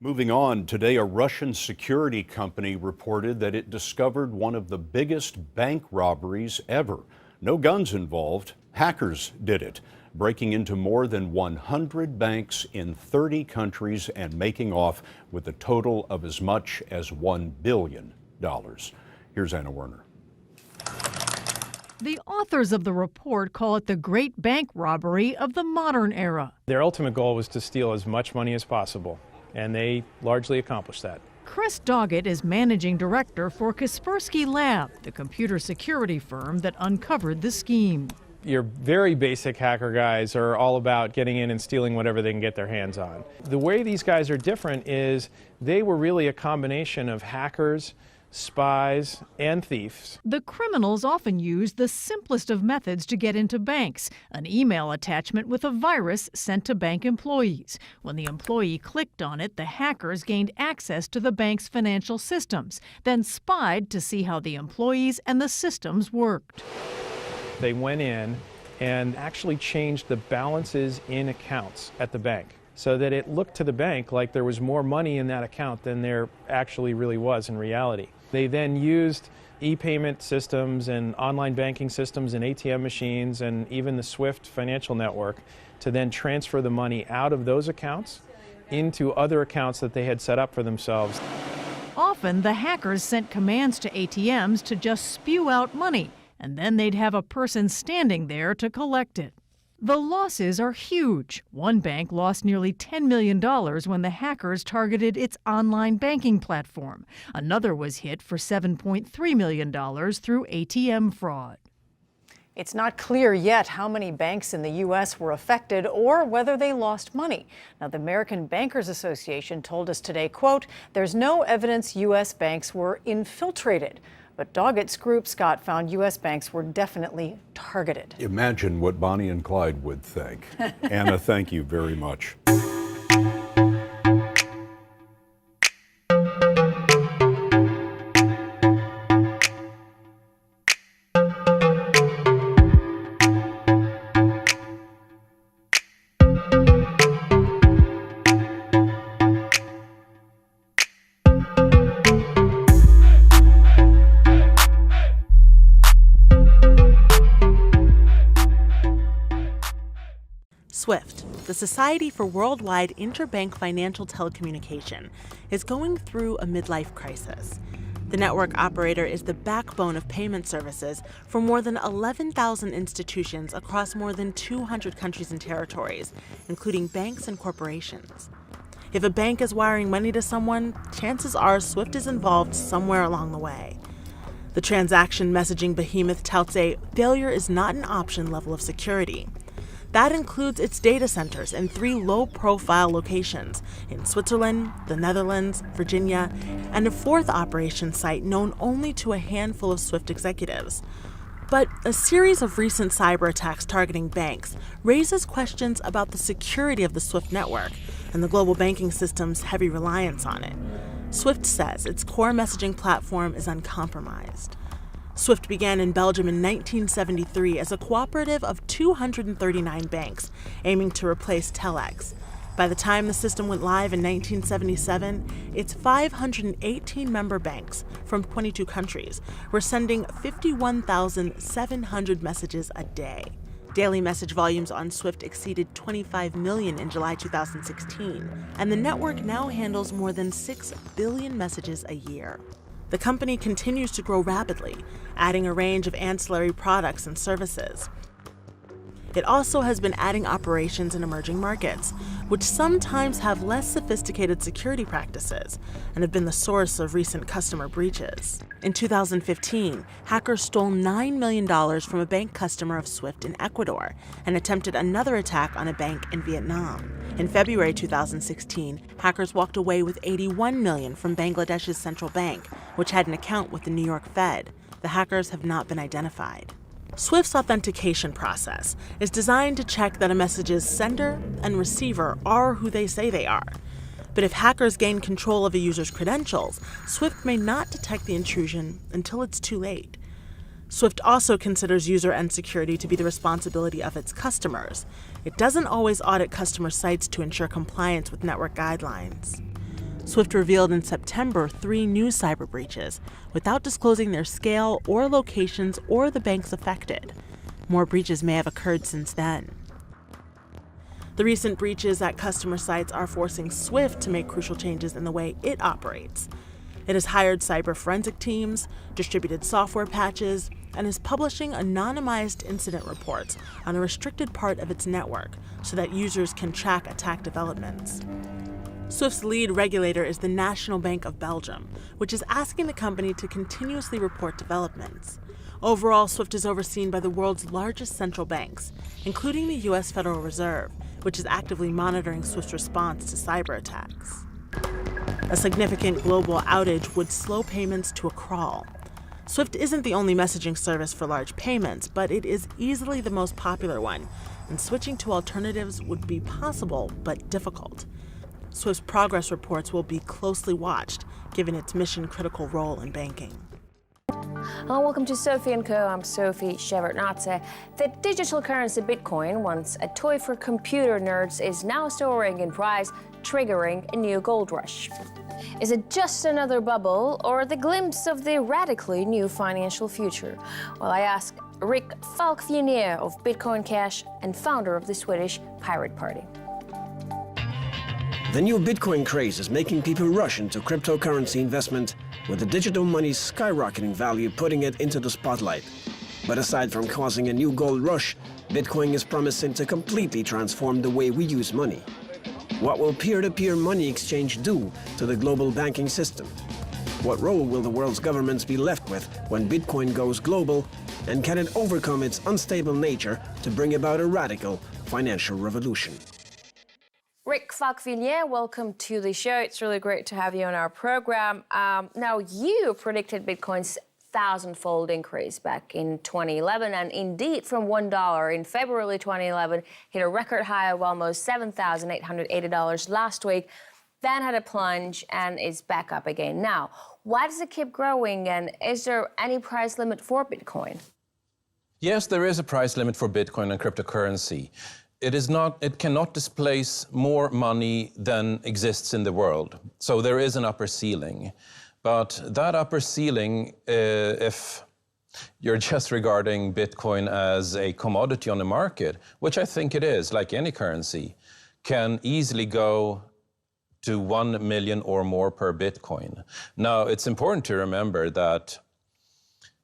Moving on, today a Russian security company reported that it discovered one of the biggest bank robberies ever. No guns involved, hackers did it, breaking into more than 100 banks in 30 countries and making off with a total of as much as $1 billion. Here's Anna Werner. The authors of the report call it the great bank robbery of the modern era. Their ultimate goal was to steal as much money as possible, and they largely accomplished that. Chris Doggett is managing director for Kaspersky Lab, the computer security firm that uncovered the scheme. Your very basic hacker guys are all about getting in and stealing whatever they can get their hands on. The way these guys are different is they were really a combination of hackers, spies, and thieves. The criminals often use the simplest of methods to get into banks, an email attachment with a virus sent to bank employees. When the employee clicked on it, the hackers gained access to the bank's financial systems, then spied to see how the employees and the systems worked. They went in and actually changed the balances in accounts at the bank so that it looked to the bank like there was more money in that account than there actually really was in reality. They then used e-payment systems and online banking systems and ATM machines and even the SWIFT financial network to then transfer the money out of those accounts into other accounts that they had set up for themselves. Often, the hackers sent commands to ATMs to just spew out money, and then they'd have a person standing there to collect it. The losses are huge. One bank lost nearly $10 million when the hackers targeted its online banking platform. Another was hit for $7.3 million through ATM fraud. It's not clear yet how many banks in the U.S. were affected or whether they lost money. Now, the American Bankers Association told us today, quote, "There's no evidence U.S. banks were infiltrated." But Doggett's group, Scott, found U.S. banks were definitely targeted. Imagine what Bonnie and Clyde would think. Anna, thank you very much. SWIFT, the Society for Worldwide Interbank Financial Telecommunication, is going through a midlife crisis. The network operator is the backbone of payment services for more than 11,000 institutions across more than 200 countries and territories, including banks and corporations. If a bank is wiring money to someone, chances are SWIFT is involved somewhere along the way. The transaction messaging behemoth touts a failure is not an option level of security. That includes its data centers in 3 low-profile locations in Switzerland, the Netherlands, Virginia, and a 4th operation site known only to a handful of SWIFT executives. But a series of recent cyber attacks targeting banks raises questions about the security of the SWIFT network and the global banking system's heavy reliance on it. SWIFT says its core messaging platform is uncompromised. SWIFT began in Belgium in 1973 as a cooperative of 239 banks, aiming to replace Telex. By the time the system went live in 1977, its 518 member banks from 22 countries were sending 51,700 messages a day. Daily message volumes on SWIFT exceeded 25 million in July 2016, and the network now handles more than 6 billion messages a year. The company continues to grow rapidly, adding a range of ancillary products and services. It also has been adding operations in emerging markets, which sometimes have less sophisticated security practices and have been the source of recent customer breaches. In 2015, hackers stole $9 million from a bank customer of SWIFT in Ecuador and attempted another attack on a bank in Vietnam. In February 2016, hackers walked away with $81 million from Bangladesh's central bank, which had an account with the New York Fed. The hackers have not been identified. SWIFT's authentication process is designed to check that a message's sender and receiver are who they say they are. But if hackers gain control of a user's credentials, SWIFT may not detect the intrusion until it's too late. SWIFT also considers user-end security to be the responsibility of its customers. It doesn't always audit customer sites to ensure compliance with network guidelines. SWIFT revealed in September 3 new cyber breaches, without disclosing their scale or locations or the banks affected. More breaches may have occurred since then. The recent breaches at customer sites are forcing SWIFT to make crucial changes in the way it operates. It has hired cyber forensic teams, distributed software patches, and is publishing anonymized incident reports on a restricted part of its network so that users can track attack developments. SWIFT's lead regulator is the National Bank of Belgium, which is asking the company to continuously report developments. Overall, SWIFT is overseen by the world's largest central banks, including the U.S. Federal Reserve, which is actively monitoring SWIFT's response to cyber attacks. A significant global outage would slow payments to a crawl. SWIFT isn't the only messaging service for large payments, but it is easily the most popular one, and switching to alternatives would be possible but difficult. SWIFT's progress reports will be closely watched, given its mission-critical role in banking. Hello, welcome to Sophie & Co. I'm Sophie Shevardnadze. The digital currency Bitcoin, once a toy for computer nerds, is now soaring in price, triggering a new gold rush. Is it just another bubble or the glimpse of the radically new financial future? Well, I asked Rick Falkvienier of Bitcoin Cash and founder of the Swedish Pirate Party. The new Bitcoin craze is making people rush into cryptocurrency investment, with the digital money's skyrocketing value putting it into the spotlight. But aside from causing a new gold rush, Bitcoin is promising to completely transform the way we use money. What will peer-to-peer money exchange do to the global banking system? What role will the world's governments be left with when Bitcoin goes global? And can it overcome its unstable nature to bring about a radical financial revolution? Rick Falkvienier, welcome to the show. It's really great to have you on our program. Now, you predicted Bitcoin's thousand-fold increase back in 2011, and indeed, from $1 in February 2011, hit a record high of almost $7,880 last week, then had a plunge and is back up again. Now, why does it keep growing, and is there any price limit for Bitcoin? Yes, there is a price limit for Bitcoin and cryptocurrency. It cannot displace more money than exists in the world. So there is an upper ceiling. But that upper ceiling, if you're just regarding Bitcoin as a commodity on the market, which I think it is, like any currency, can easily go to 1 million or more per Bitcoin. Now, it's important to remember that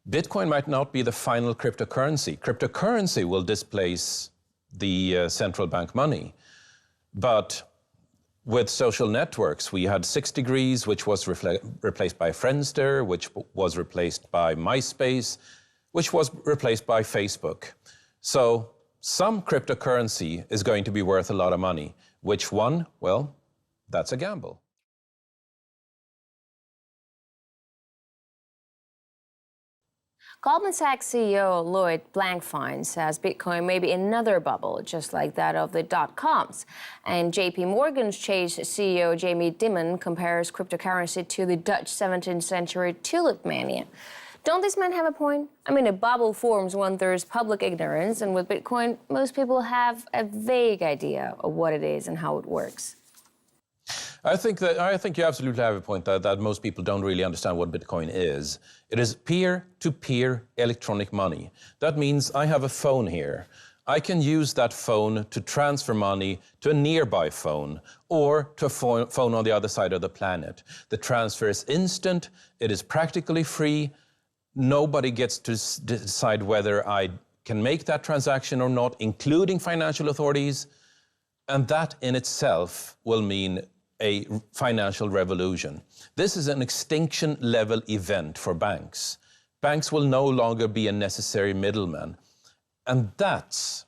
Bitcoin might not be the final cryptocurrency. Cryptocurrency will displace the central bank money. But with social networks, we had 6 Degrees, which was replaced by Friendster, which was replaced by MySpace, which was replaced by Facebook. So some cryptocurrency is going to be worth a lot of money. Which one? Well, that's a gamble. Goldman Sachs CEO Lloyd Blankfein says Bitcoin may be another bubble, just like that of the dot-coms. And JP Morgan's Chase CEO Jamie Dimon compares cryptocurrency to the Dutch 17th century tulip mania. Don't these men have a point? I mean, a bubble forms when there's public ignorance, and with Bitcoin, most people have a vague idea of what it is and how it works. I think you absolutely have a point that most people don't really understand what Bitcoin is. It is peer-to-peer electronic money. That means I have a phone here. I can use that phone to transfer money to a nearby phone or to a phone on the other side of the planet. The transfer is instant, it is practically free. Nobody gets to decide whether I can make that transaction or not, including financial authorities. And that in itself will mean a financial revolution. This is an extinction-level event for banks. Banks will no longer be a necessary middleman. And that's,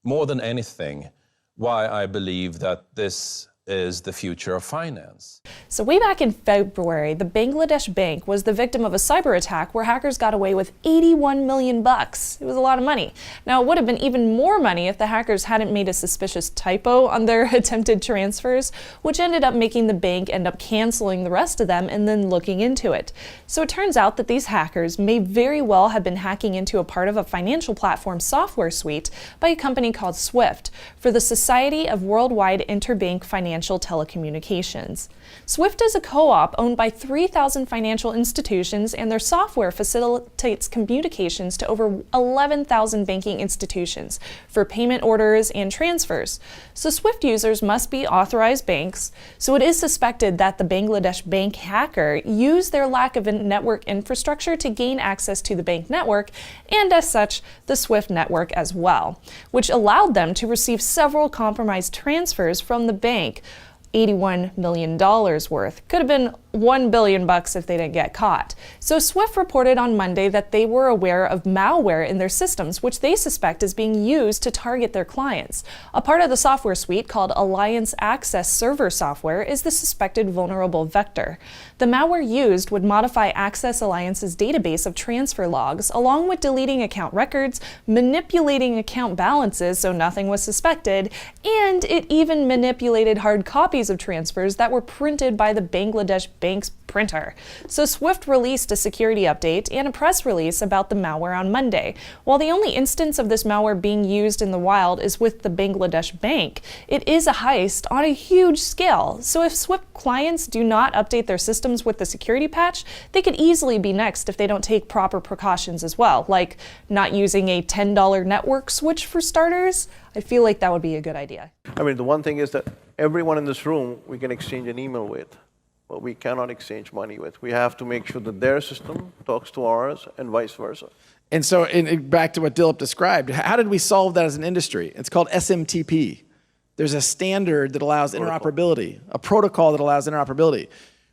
more than anything, why I believe that this is the future of finance. So way back in February, the Bangladesh bank was the victim of a cyber attack where hackers got away with 81 million bucks. It was a lot of money. Now, it would have been even more money if the hackers hadn't made a suspicious typo on their attempted transfers, which ended up making the bank end up canceling the rest of them and then looking into it. So it turns out that these hackers may very well have been hacking into a part of a financial platform software suite by a company called SWIFT for the Society of Worldwide Interbank Financial financial telecommunications. SWIFT is a co-op owned by 3,000 financial institutions, and their software facilitates communications to over 11,000 banking institutions for payment orders and transfers. So SWIFT users must be authorized banks, so it is suspected that the Bangladesh bank hacker used their lack of network infrastructure to gain access to the bank network, and as such, the SWIFT network as well, which allowed them to receive several compromised transfers from the bank, $81 million worth. Could have been $1 billion if they didn't get caught. So SWIFT reported on Monday that they were aware of malware in their systems, which they suspect is being used to target their clients. A part of the software suite called Alliance Access Server Software is the suspected vulnerable vector. The malware used would modify Access Alliance's database of transfer logs, along with deleting account records, manipulating account balances so nothing was suspected, and it even manipulated hard copies of transfers that were printed by the Bangladesh bank's printer. So SWIFT released a security update and a press release about the malware on Monday. While the only instance of this malware being used in the wild is with the Bangladesh bank, it is a heist on a huge scale. So if SWIFT clients do not update their systems with the security patch, they could easily be next if they don't take proper precautions as well, like not using a $10 network switch for starters. I feel like that would be a good idea. I mean, the one thing is that everyone in this room we can exchange an email with, but we cannot exchange money with. We have to make sure that their system talks to ours and vice versa. And so back to what Dilip described, how did we solve that as an industry? It's called SMTP. There's a standard that allows interoperability, a protocol that allows interoperability.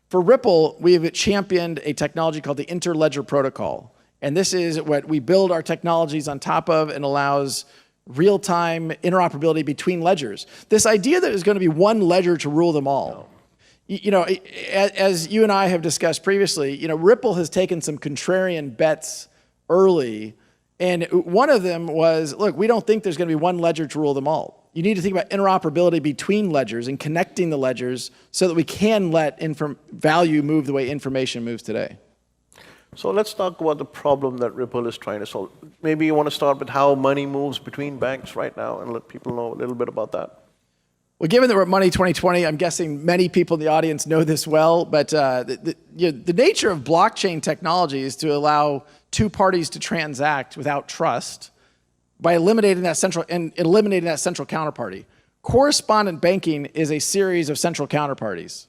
For Ripple, we have championed a technology called the Interledger Protocol. And this is what we build our technologies on top of and allows real-time interoperability between ledgers. This idea that there's going to be one ledger to rule them all. No. You know, as you and I have discussed previously, you know, Ripple has taken some contrarian bets early, and one of them was, look, we don't think there's going to be one ledger to rule them all. You need to think about interoperability between ledgers and connecting the ledgers so that we can let value move the way information moves today. So let's talk about the problem that Ripple is trying to solve. Maybe you want to start with how money moves between banks right now and let people know a little bit about that. Well, given that we're at Money 2020, I'm guessing many people in the audience know this well, but the nature of blockchain technology is to allow two parties to transact without trust by eliminating that central counterparty. Correspondent banking is a series of central counterparties.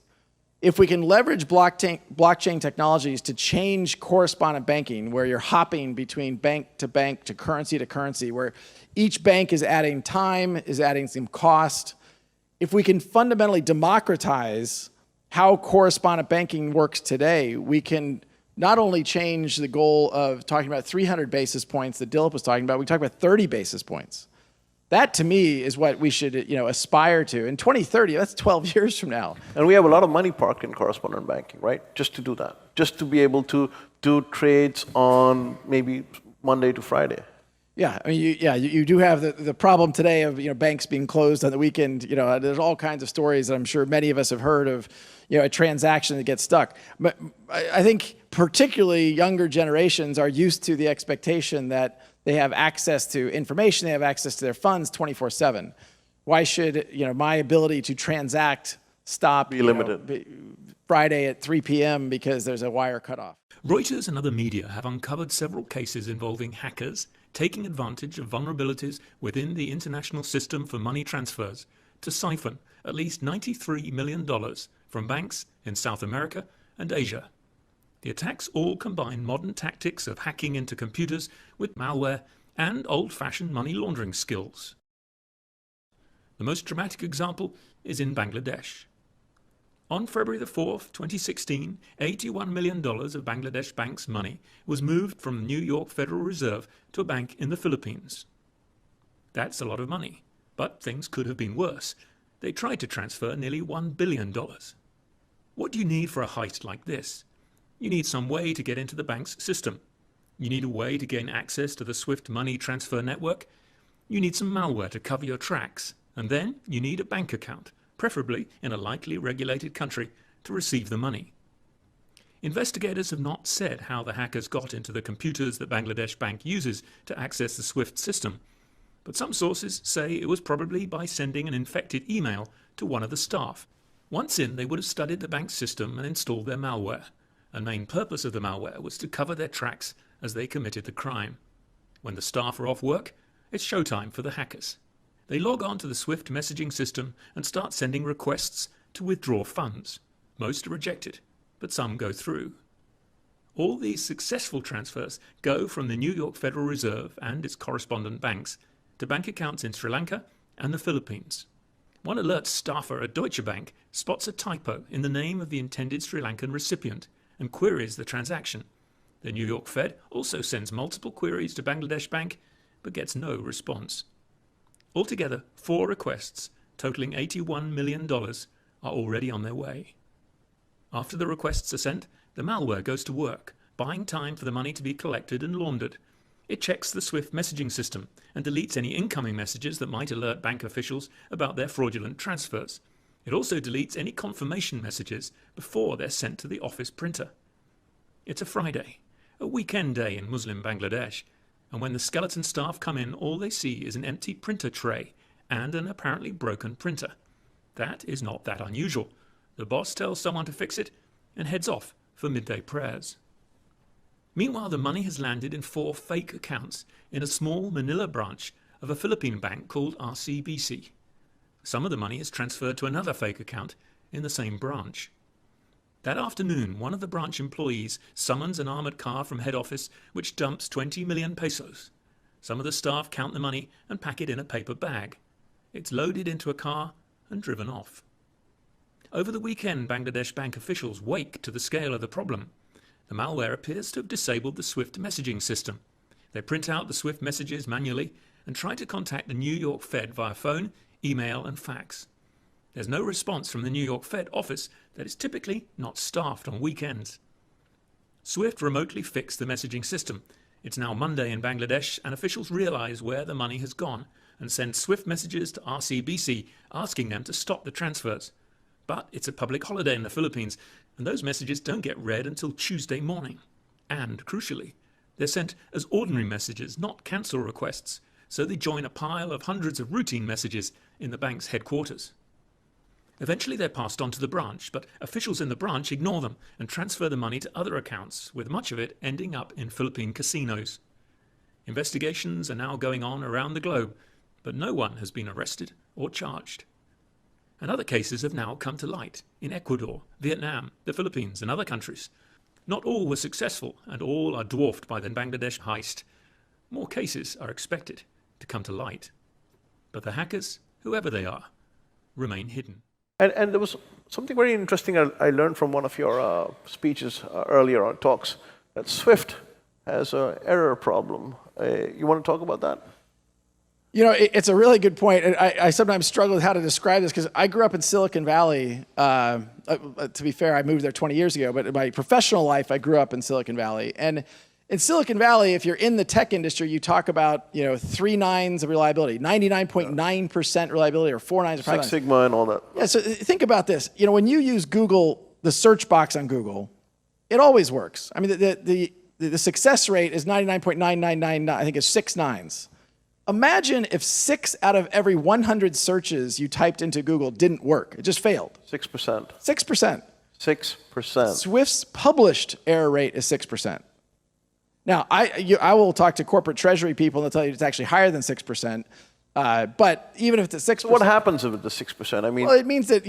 If we can leverage blockchain technologies to change correspondent banking, where you're hopping between bank to currency, where each bank is adding time, is adding some cost, if we can fundamentally democratize how correspondent banking works today, we can not only change the goal of talking about 300 basis points that Dilip was talking about, we talk about 30 basis points. That, to me, is what we should aspire to. In 2030, that's 12 years from now. And we have a lot of money parked in correspondent banking, right? Just to do that. Just to be able to do trades on maybe Monday to Friday. Yeah, I mean, you do have the problem today of banks being closed on the weekend. There's all kinds of stories that I'm sure many of us have heard of, a transaction that gets stuck. But I think particularly younger generations are used to the expectation that they have access to information, they have access to their funds 24/7. Why should my ability to transact stop be limited Friday at 3 p.m. because there's a wire cutoff? Reuters and other media have uncovered several cases involving hackers taking advantage of vulnerabilities within the international system for money transfers to siphon at least $93 million from banks in South America and Asia. The attacks all combine modern tactics of hacking into computers with malware and old-fashioned money laundering skills. The most dramatic example is in Bangladesh. On February the 4th, 2016, $81 million of Bangladesh Bank's money was moved from the New York Federal Reserve to a bank in the Philippines. That's a lot of money, but things could have been worse. They tried to transfer nearly $1 billion. What do you need for a heist like this? You need some way to get into the bank's system. You need a way to gain access to the SWIFT money transfer network. You need some malware to cover your tracks. And then you need a bank account, preferably in a lightly regulated country, to receive the money. Investigators have not said how the hackers got into the computers that Bangladesh Bank uses to access the SWIFT system, but some sources say it was probably by sending an infected email to one of the staff. Once in, they would have studied the bank's system and installed their malware. The main purpose of the malware was to cover their tracks as they committed the crime. When the staff are off work, it's showtime for the hackers. They log on to the Swift messaging system and start sending requests to withdraw funds. Most are rejected, but some go through. All these successful transfers go from the New York Federal Reserve and its correspondent banks to bank accounts in Sri Lanka and the Philippines. One alert staffer at Deutsche Bank spots a typo in the name of the intended Sri Lankan recipient and queries the transaction. The New York Fed also sends multiple queries to Bangladesh Bank, but gets no response. Altogether, 4 requests, totaling $81 million, are already on their way. After the requests are sent, the malware goes to work, buying time for the money to be collected and laundered. It checks the Swift messaging system and deletes any incoming messages that might alert bank officials about their fraudulent transfers. It also deletes any confirmation messages before they're sent to the office printer. It's a Friday, a weekend day in Muslim Bangladesh, and when the skeleton staff come in, all they see is an empty printer tray and an apparently broken printer. That is not that unusual. The boss tells someone to fix it and heads off for midday prayers. Meanwhile, the money has landed in 4 fake accounts in a small Manila branch of a Philippine bank called RCBC. Some of the money is transferred to another fake account in the same branch. That afternoon, one of the branch employees summons an armored car from head office which dumps 20 million pesos. Some of the staff count the money and pack it in a paper bag. It's loaded into a car and driven off. Over the weekend, Bangladesh bank officials wake to the scale of the problem. The malware appears to have disabled the Swift messaging system. They print out the Swift messages manually and try to contact the New York Fed via phone, email and fax. There's no response from the New York Fed office that is typically not staffed on weekends. Swift remotely fixed the messaging system. It's now Monday in Bangladesh and officials realize where the money has gone and send Swift messages to RCBC asking them to stop the transfers. But it's a public holiday in the Philippines, and those messages don't get read until Tuesday morning. And, crucially, they're sent as ordinary messages, not cancel requests, so they join a pile of hundreds of routine messages in the bank's headquarters. Eventually they're passed on to the branch, but officials in the branch ignore them and transfer the money to other accounts, with much of it ending up in Philippine casinos. Investigations are now going on around the globe, but no one has been arrested or charged. And other cases have now come to light in Ecuador, Vietnam, the Philippines and other countries. Not all were successful and all are dwarfed by the Bangladesh heist. More cases are expected to come to light. But the hackers, whoever they are, remain hidden. And there was something very interesting I learned from one of your speeches earlier on talks, that Swift has an error problem. You want to talk about that? You know, it's a really good point. And I sometimes struggle with how to describe this because I grew up in Silicon Valley. To be fair, I moved there 20 years ago, but in my professional life, I grew up in Silicon Valley. And in Silicon Valley, if you're in the tech industry, you talk about, 3 nines of reliability, 99.9% reliability, or 4 nines of Six Sigma and all that. Yeah, so think about this. When you use Google, the search box on Google, it always works. I mean, the success rate is 99.999, I think it's 6 nines. Imagine if 6 out of every 100 searches you typed into Google didn't work. It just failed. 6%. 6%. 6%. Swift's published error rate is 6%. Now, I will talk to corporate treasury people and they'll tell you it's actually higher than 6%. But even if it's at 6%. So what happens if it's 6%? I mean, well, it means that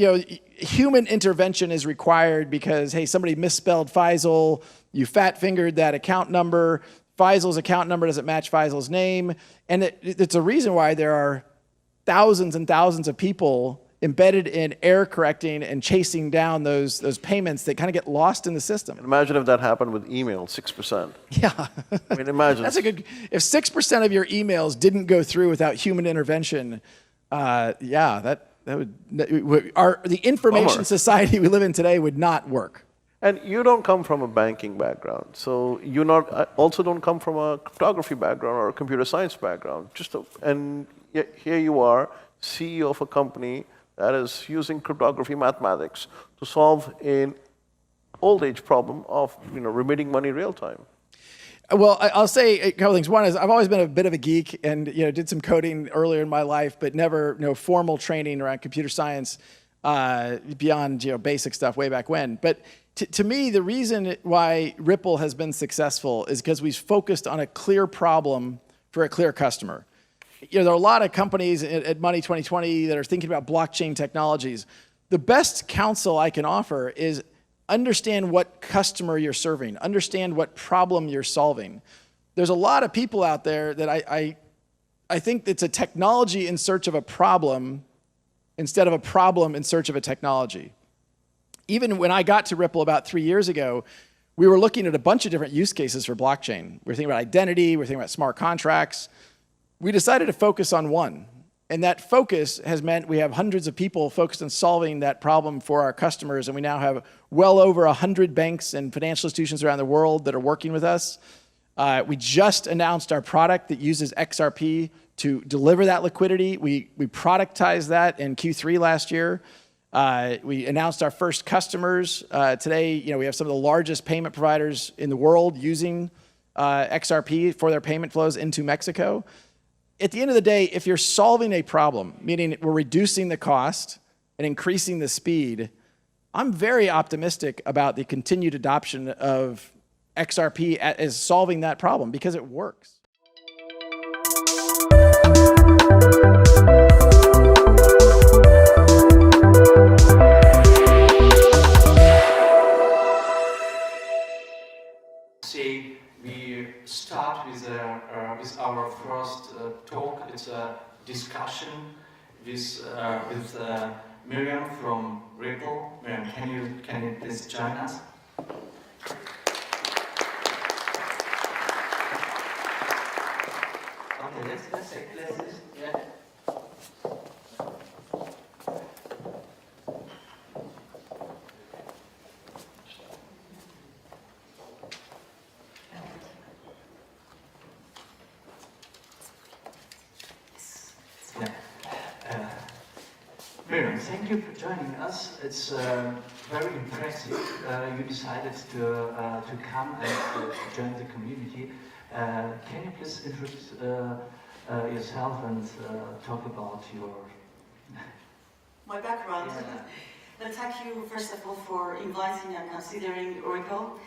human intervention is required because, hey, somebody misspelled Faisal, you fat-fingered that account number, Faisal's account number doesn't match Faisal's name, and it's a reason why there are thousands and thousands of people embedded in error correcting and chasing down those payments that kind of get lost in the system. Imagine if that happened with email, 6%. Yeah. I mean, imagine. That's if 6% of your emails didn't go through without human intervention, that would, the information society we live in today would not work. And you don't come from a banking background, so you also don't come from a cryptography background or a computer science background. And here you are, CEO of a company that is using cryptography mathematics to solve an old age problem of remitting money real time. Well, I'll say a couple things. One is I've always been a bit of a geek and did some coding earlier in my life, but never formal training around computer science beyond basic stuff way back when. But to me, the reason why Ripple has been successful is because we've focused on a clear problem for a clear customer. There are a lot of companies at Money 2020 that are thinking about blockchain technologies. The best counsel I can offer is understand what customer you're serving, understand what problem you're solving. There's a lot of people out there that I think it's a technology in search of a problem instead of a problem in search of a technology. Even when I got to Ripple about 3 years ago, we were looking at a bunch of different use cases for blockchain. We were thinking about identity, we were thinking about smart contracts. We decided to focus on one. And that focus has meant we have hundreds of people focused on solving that problem for our customers, and we now have well over 100 banks and financial institutions around the world that are working with us. We just announced our product that uses XRP to deliver that liquidity. We productized that in Q3 last year. We announced our first customers. Today, we have some of the largest payment providers in the world using XRP for their payment flows into Mexico. At the end of the day, if you're solving a problem, meaning we're reducing the cost and increasing the speed, I'm very optimistic about the continued adoption of XRP as solving that problem because it works. We start with our first talk. It's a discussion with Miriam from Ripple. Miriam, can you please join us? Okay, let's take places. Yeah. Miriam, thank you for joining us. It's very impressive. You decided to come and join the community. Can you please introduce yourself and talk about your... My background. Well, thank you first of all for inviting and considering Ripple.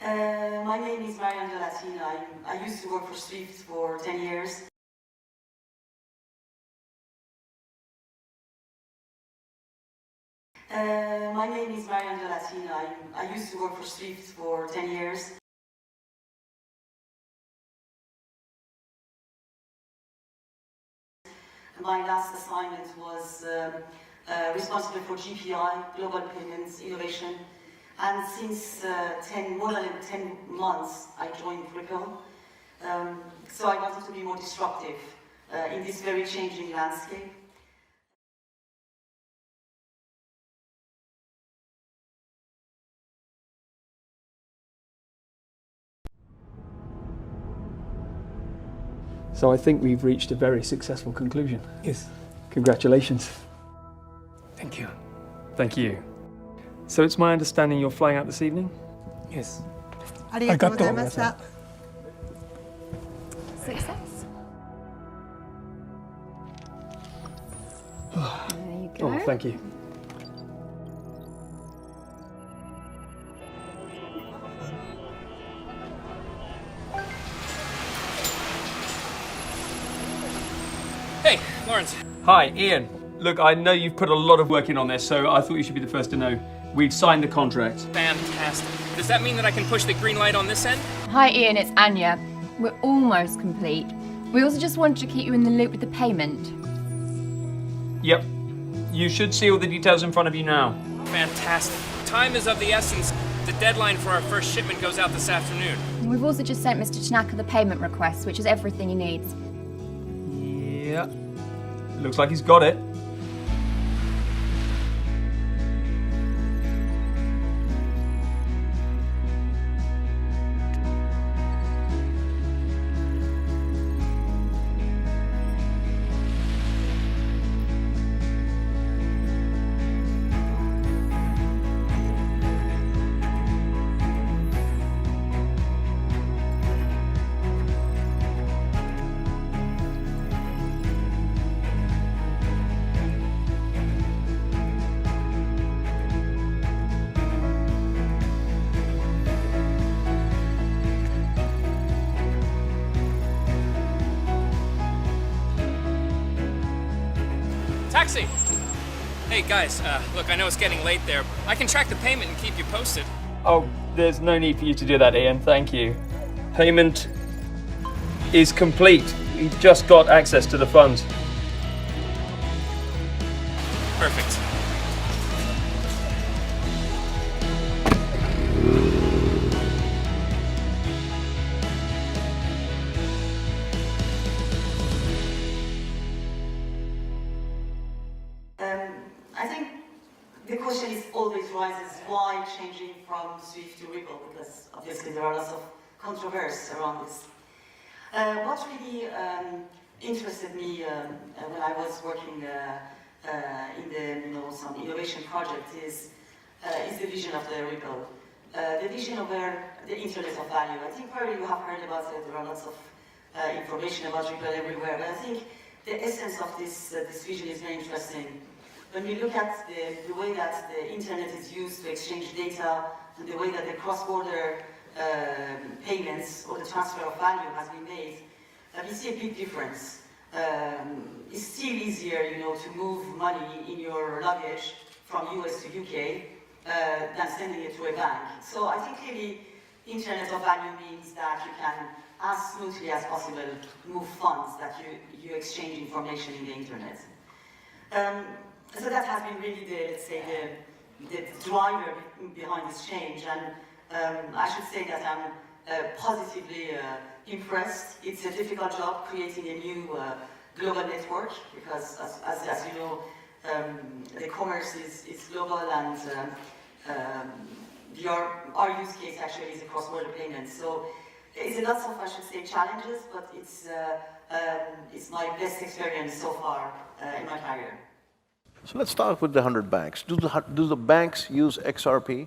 My name is Marian de Latina. I used to work for Swift for 10 years. My name is Marian de Latina. I used to work for Swift for 10 years. My last assignment was responsible for GPII, Global Payments Innovation. And since more than 10 months, I joined Ripple. So I wanted to be more disruptive in this very changing landscape. So I think we've reached a very successful conclusion. Yes. Congratulations. Thank you. Thank you. So it's my understanding you're flying out this evening? Yes. ありがとうございました。 Success. There you go. Oh, thank you. Hey, Lawrence. Hi, Ian. Look, I know you've put a lot of work in on this, so I thought you should be the first to know. We've signed the contract. Fantastic. Does that mean that I can push the green light on this end? Hi Ian, it's Anya. We're almost complete. We also just wanted to keep you in the loop with the payment. Yep. You should see all the details in front of you now. Fantastic. Time is of the essence. The deadline for our first shipment goes out this afternoon. We've also just sent Mr. Chinaka the payment request, which is everything he needs. Yeah. Looks like he's got it. Taxi! Hey guys, look, I know it's getting late there. I can track the payment and keep you posted. Oh, there's no need for you to do that, Ian. Thank you. Payment is complete. We just got access to the funds. Perfect. I think the question is always rises, why changing from SWIFT to Ripple? Because obviously there are lots of controversy around this. What really interested me when I was working in the some innovation project is the vision of the Ripple, the vision of where the internet of value. I think probably you have heard about it. There are lots of information about Ripple everywhere, but I think the essence of this vision is very interesting. When we look at the way that the internet is used to exchange data and the way that the cross-border payments or the transfer of value has been made, we see a big difference. It's still easier, to move money in your luggage from US to UK than sending it to a bank. So I think really internet of value means that you can, as smoothly as possible, move funds, that you exchange information in the internet. So that has been really the driver behind this change, and I should say that I'm positively impressed. It's a difficult job creating a new global network because, as you know, the commerce is global, and our use case actually is a cross-border payment. So it's a lot of, I should say, challenges, but it's my best experience so far in my career. So let's start with the 100 banks. Do the banks use XRP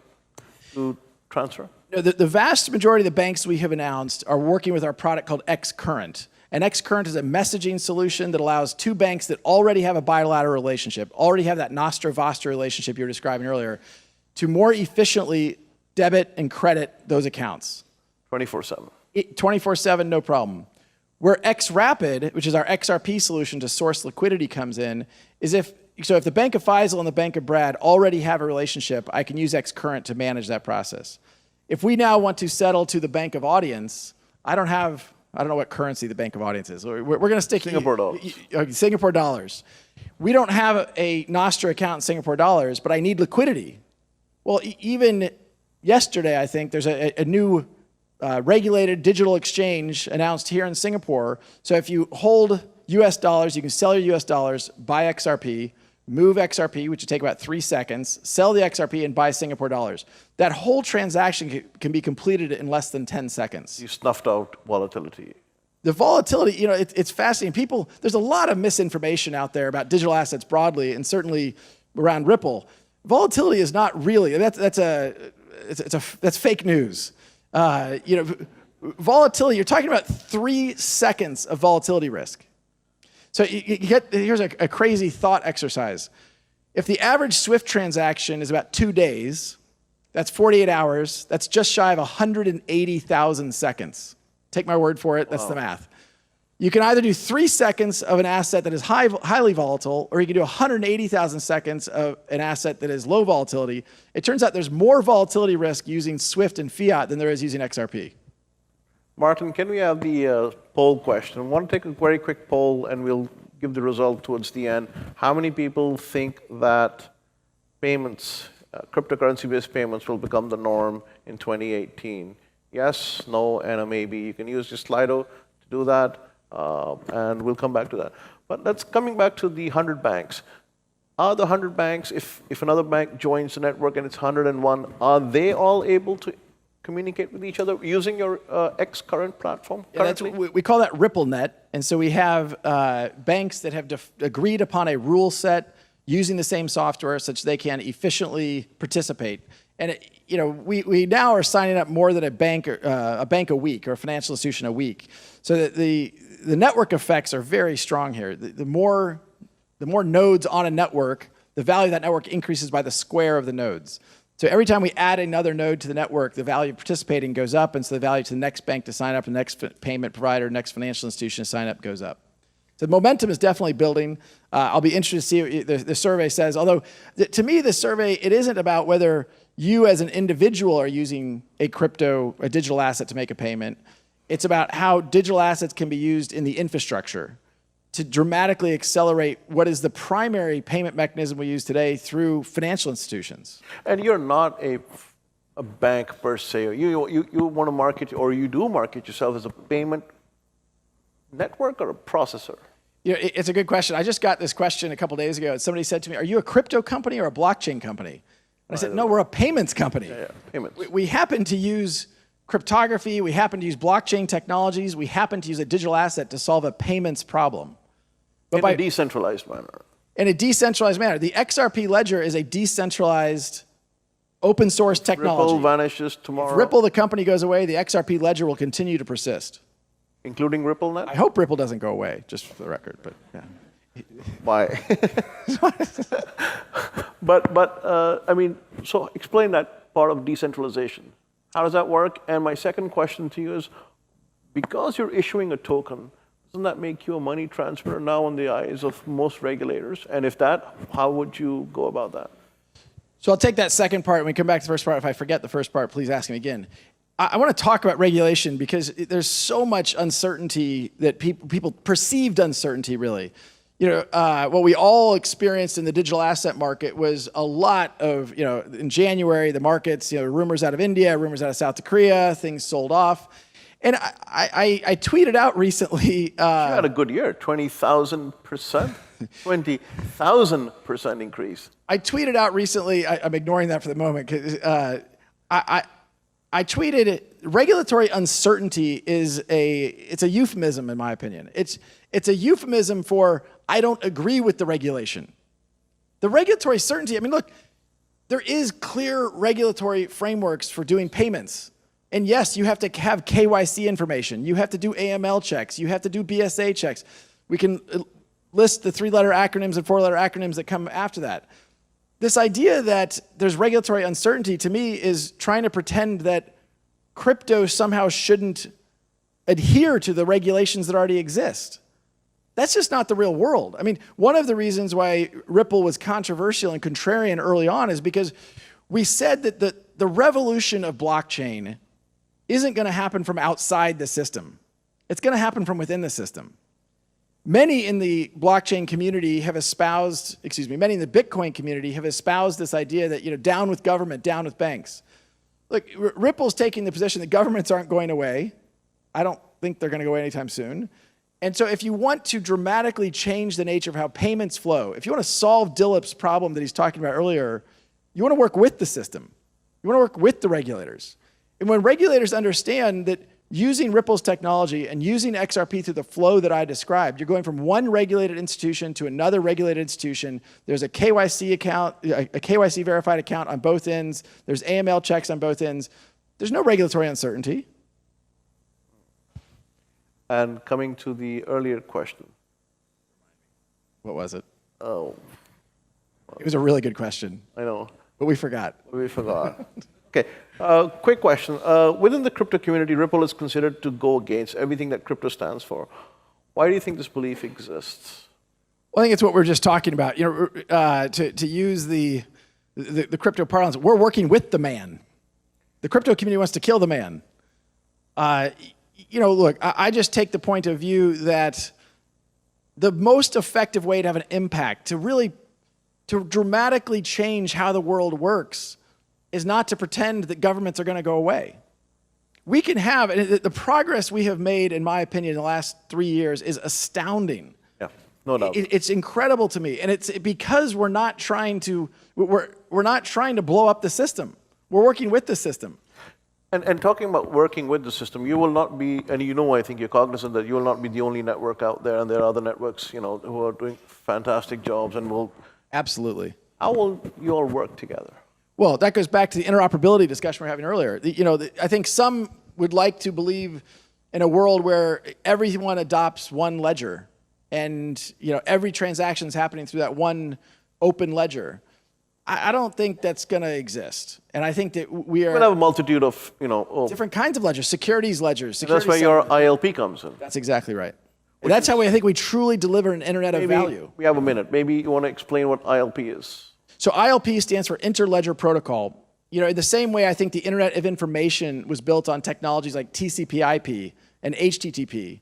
to transfer? No, the vast majority of the banks we have announced are working with our product called XCurrent. And XCurrent is a messaging solution that allows two banks that already have a bilateral relationship, already have that nostra-vostra relationship you were describing earlier, to more efficiently debit and credit those accounts. 24/7. 24/7, no problem. Where XRapid, which is our XRP solution to source liquidity, comes in, is if the Bank of Faisal and the Bank of Brad already have a relationship, I can use XCurrent to manage that process. If we now want to settle to the Bank of Audience, I don't know what currency the Bank of Audience is. We're going to stick Singapore dollars. Singapore dollars. We don't have a Nostra account in Singapore dollars, but I need liquidity. Well, even yesterday, I think there's a new regulated digital exchange announced here in Singapore. So if you hold US dollars, you can sell your US dollars, buy XRP, move XRP, which would take about 3 seconds, sell the XRP, and buy Singapore dollars. That whole transaction can be completed in less than 10 seconds. You snuffed out volatility. The volatility, it's fascinating. There's a lot of misinformation out there about digital assets broadly, and certainly around Ripple. Volatility is not really, that's fake news. Volatility, you're talking about 3 seconds of volatility risk. So here's a crazy thought exercise. If the average SWIFT transaction is about 2 days, that's 48 hours, that's just shy of 180,000 seconds. Take my word for it, that's the math. You can either do 3 seconds of an asset that is highly volatile, or you can do 180,000 seconds of an asset that is low volatility. It turns out there's more volatility risk using SWIFT and fiat than there is using XRP. Martin, can we have the poll question? I want to take a very quick poll, and we'll give the result towards the end. How many people think that payments, cryptocurrency-based payments, will become the norm in 2018? Yes, no, and a maybe. You can use your Slido to do that, and we'll come back to that. But coming back to the 100 banks. Are the 100 banks, if another bank joins the network and it's 101, are they all able to communicate with each other using your XCurrent platform currently? Yeah, we call that RippleNet. And so we have banks that have agreed upon a rule set using the same software such they can efficiently participate. And we now are signing up more than a bank a week, or a financial institution a week. So that the network effects are very strong here. The more nodes on a network, the value of that network increases by the square of the nodes. So every time we add another node to the network, the value of participating goes up, and so the value to the next bank to sign up, the next payment provider, next financial institution to sign up goes up. So momentum is definitely building. I'll be interested to see what the survey says. Although, to me, the survey, it isn't about whether you as an individual are using a digital asset to make a payment. It's about how digital assets can be used in the infrastructure to dramatically accelerate what is the primary payment mechanism we use today through financial institutions. And you're not a bank per se. You want to market, or you do market yourself as a payment network or a processor? You know, it's a good question. I just got this question a couple days ago. Somebody said to me, are you a crypto company or a blockchain company? And I said, no, we're a payments company. Yeah, payments. We happen to use cryptography. We happen to use blockchain technologies. We happen to use a digital asset to solve a payments problem. But in a decentralized manner. In a decentralized manner. The XRP ledger is a decentralized open source technology. Ripple vanishes tomorrow. If Ripple, the company, goes away, the XRP ledger will continue to persist. Including RippleNet? I hope Ripple doesn't go away, just for the record, but yeah. Why? But I mean, so explain that part of decentralization. How does that work? And my second question to you is, because you're issuing a token, doesn't that make you a money transmitter now in the eyes of most regulators? And if that, how would you go about that? So I'll take that second part. When we come back to the first part, if I forget the first part, please ask me again. I want to talk about regulation because there's so much uncertainty that people perceived uncertainty, really. You know, what we all experienced in the digital asset market was a lot of, you know, in January, the markets, you know, rumors out of India, rumors out of South Korea, things sold off. And I tweeted out recently. You had a good year, 20,000%. 20,000% increase. I tweeted out recently, I'm ignoring that for the moment, because I tweeted, regulatory uncertainty is it's a euphemism, in my opinion. It's a euphemism for, I don't agree with the regulation. The regulatory certainty, I mean, look, there is clear regulatory frameworks for doing payments. And yes, you have to have KYC information. You have to do AML checks. You have to do BSA checks. We can list the 3-letter acronyms and 4-letter acronyms that come after that. This idea that there's regulatory uncertainty, to me, is trying to pretend that crypto somehow shouldn't adhere to the regulations that already exist. That's just not the real world. I mean, one of the reasons why Ripple was controversial and contrarian early on is because we said that the revolution of blockchain isn't going to happen from outside the system. It's going to happen from within the system. Many in the blockchain community have espoused, many in the Bitcoin community have espoused this idea that, you know, down with government, down with banks. Look, Ripple's taking the position that governments aren't going away. I don't think they're going to go away anytime soon. And so if you want to dramatically change the nature of how payments flow, if you want to solve Dilip's problem that he's talking about earlier, you want to work with the system. You want to work with the regulators. And when regulators understand that using Ripple's technology and using XRP through the flow that I described, you're going from one regulated institution to another regulated institution. There's a KYC account, a KYC verified account on both ends. There's AML checks on both ends. There's no regulatory uncertainty. And coming to the earlier question. What was it? Oh. It was a really good question. I know. But we forgot. We forgot. Okay, quick question. Within the crypto community, Ripple is considered to go against everything that crypto stands for. Why do you think this belief exists? Well, I think it's what we were just talking about. You know, to use the crypto parlance, we're working with the man. The crypto community wants to kill the man. You know, look, I just take the point of view that the most effective way to have an impact, to dramatically change how the world works, is not to pretend that governments are going to go away. We can have, and the progress we have made, in my opinion, in the last 3 years is astounding. Yeah, no doubt. It's incredible to me, and it's because we're not trying to blow up the system. We're working with the system. And talking about working with the system, you will not be, and you know, I think you're cognizant that you will not be the only network out there, and there are other networks, you know, who are doing fantastic jobs and will. Absolutely. How will you all work together? Well, that goes back to the interoperability discussion we were having earlier. You know, I think some would like to believe in a world where everyone adopts one ledger, and, you know, every transaction is happening through that one open ledger. I don't think that's going to exist. And I think that we are... We'll have a multitude of, you know... different kinds of ledgers, securities ledgers. That's where your ILP comes in. That's exactly right. That's how I think we truly deliver an internet of value. We have a minute. Maybe you want to explain what ILP is. So ILP stands for Interledger Protocol. You know, in the same way I think the Internet of Information was built on technologies like TCP/IP and HTTP,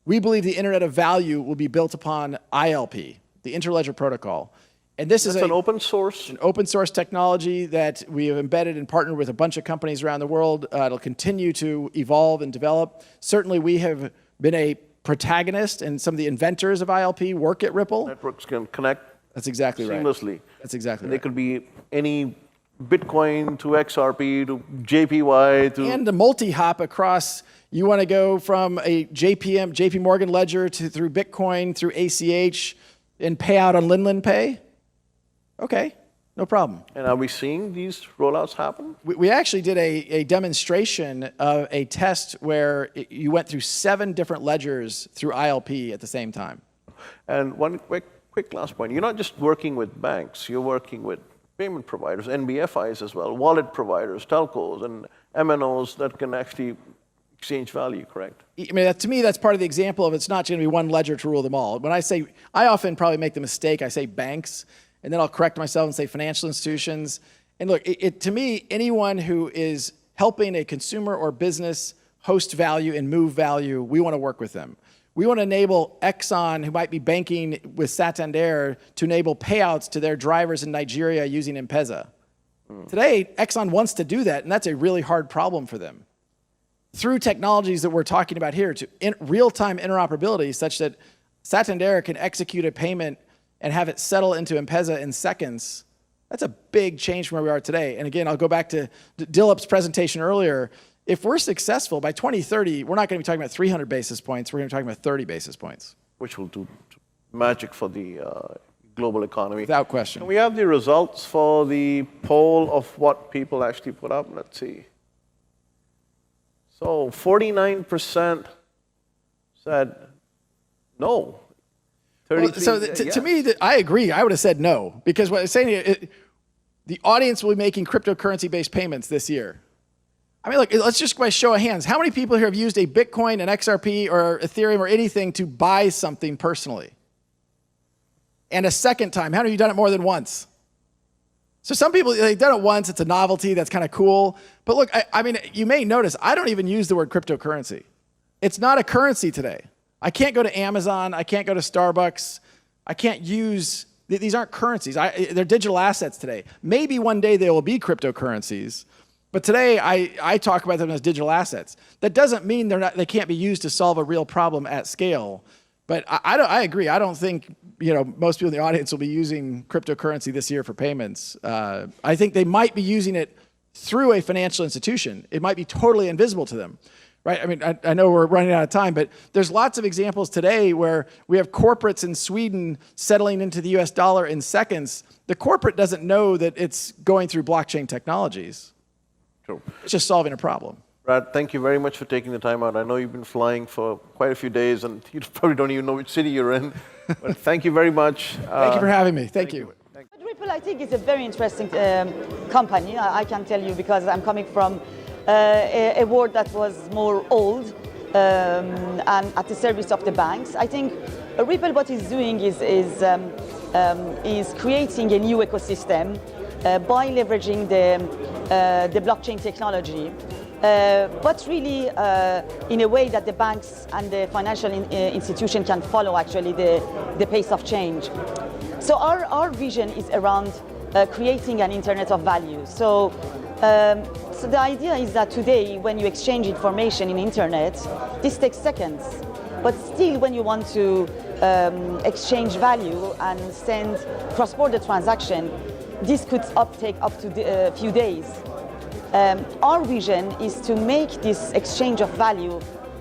we believe the Internet of Value will be built upon ILP, the Interledger Protocol. And this is an open source? An open source technology that we have embedded and partnered with a bunch of companies around the world. It'll continue to evolve and develop. Certainly we have been a protagonist, and some of the inventors of ILP work at Ripple. Networks can connect That's exactly right. seamlessly. That's exactly They right. could be any Bitcoin to XRP to JPY to... And the multi-hop across, you want to go from a JP Morgan ledger through Bitcoin, through ACH, and pay out on Linlen Pay? Okay, no problem. And are we seeing these rollouts happen? We actually did a demonstration of a test where you went through 7 different ledgers through ILP at the same time. And one quick last point. You're not just working with banks. You're working with payment providers, NBFIs as well, wallet providers, telcos, and MNOs that can actually exchange value, correct? I mean, to me, that's part of the example of it's not going to be one ledger to rule them all. When I often probably make the mistake, I say banks, and then I'll correct myself and say financial institutions. And look, to me, anyone who is helping a consumer or business host value and move value, we want to work with them. We want to enable Exxon, who might be banking with Santander, to enable payouts to their drivers in Nigeria using M-Pesa. Today, Exxon wants to do that, and that's a really hard problem for them. Through technologies that we're talking about here, to real-time interoperability such that Santander can execute a payment and have it settle into M-Pesa in seconds, that's a big change from where we are today. And again, I'll go back to Dilip's presentation earlier. If we're successful, by 2030, we're not going to be talking about 300 basis points. We're going to be talking about 30 basis points. Which will do magic for the global economy. Without question. Can we have the results for the poll of what people actually put up? Let's see. So 49% said no. Well, so to me, I agree. I would have said no. Because what I'm saying here, the audience will be making cryptocurrency-based payments this year. I mean, look, let's just by show of hands. How many people here have used a Bitcoin, an XRP, or Ethereum, or anything to buy something personally? And a second time, how many of you done it more than once? So some people, they've done it once, it's a novelty, that's kind of cool. But look, I mean, you may notice, I don't even use the word cryptocurrency. It's not a currency today. I can't go to Amazon, I can't go to Starbucks, I can't use, these aren't currencies, they're digital assets today. Maybe one day they will be cryptocurrencies, but today I talk about them as digital assets. That doesn't mean they can't be used to solve a real problem at scale. But I agree, I don't think most people in the audience will be using cryptocurrency this year for payments. I think they might be using it through a financial institution. It might be totally invisible to them. Right? I mean, I know we're running out of time, but there's lots of examples today where we have corporates in Sweden settling into the US dollar in seconds. The corporate doesn't know that it's going through blockchain technologies. True. It's just solving a problem. Brad, thank you very much for taking the time out. I know you've been flying for quite a few days, and you probably don't even know which city you're in. But thank you very much. Thank you for having me. Thank you. Ripple, I think, is a very interesting company. I can tell you because I'm coming from a world that was more old and at the service of the banks. I think Ripple, what it's doing is creating a new ecosystem by leveraging the blockchain technology, but really in a way that the banks and the financial institution can follow actually the pace of change. So our vision is around creating an internet of value. So the idea is that today, when you exchange information in internet, this takes seconds. But still, when you want to exchange value and send cross-border transaction, this could take up to a few days. Our vision is to make this exchange of value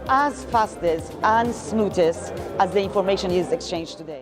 as fast and smoothest as the information is exchanged today.